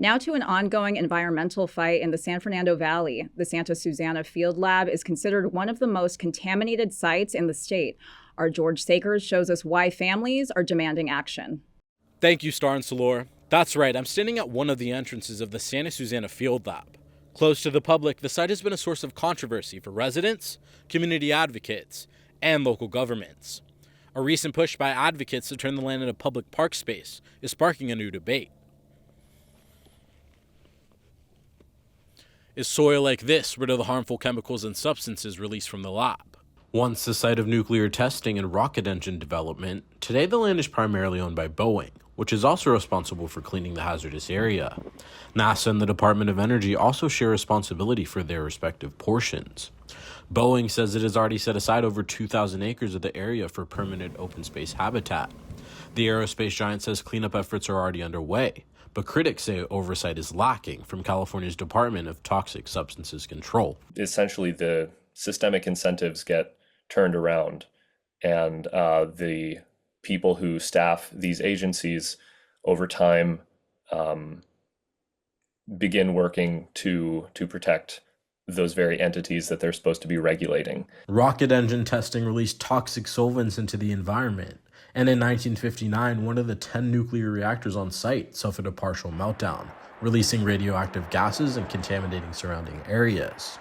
Now to an ongoing environmental fight in the San Fernando Valley. The Santa Susana Field Lab is considered one of the most contaminated sites in the state. Our George Sakers shows us why families are demanding action. Thank you, Star and Salor. That's right, I'm standing at one of the entrances of the Santa Susana Field Lab. Close to the public, the site has been a source of controversy for residents, community advocates, and local governments. A recent push by advocates to turn the land into public park space is sparking a new debate. Is soil like this rid of the harmful chemicals and substances released from the lab? Once the site of nuclear testing and rocket engine development, today the land is primarily owned by Boeing, which is also responsible for cleaning the hazardous area. NASA and the Department of Energy also share responsibility for their respective portions. Boeing says it has already set aside over 2,000 acres of the area for permanent open space habitat. The aerospace giant says cleanup efforts are already underway, but critics say oversight is lacking from California's Department of Toxic Substances Control. Essentially, the systemic incentives get turned around, and the people who staff these agencies over time begin working to protect those very entities that they're supposed to be regulating. Rocket engine testing released toxic solvents into the environment, and in 1959, one of the 10 nuclear reactors on site suffered a partial meltdown, releasing radioactive gases and contaminating surrounding areas.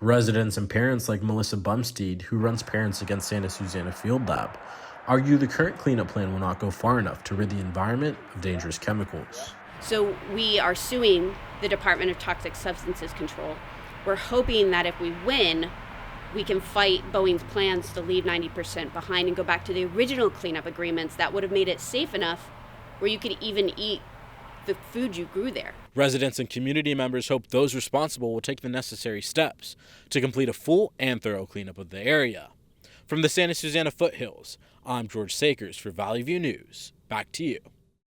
Residents and parents like Melissa Bumstead, who runs Parents Against Santa Susana Field Lab, argue the current cleanup plan will not go far enough to rid the environment of dangerous chemicals. So we are suing the Department of Toxic Substances Control. We're hoping that if we win, we can fight Boeing's plans to leave 90% behind and go back to the original cleanup agreements that would have made it safe enough where you could even eat the food you grew there. Residents and community members hope those responsible will take the necessary steps to complete a full and thorough cleanup of the area. From the Santa Susana foothills, I'm George Sakers for Valley View News. Back to you.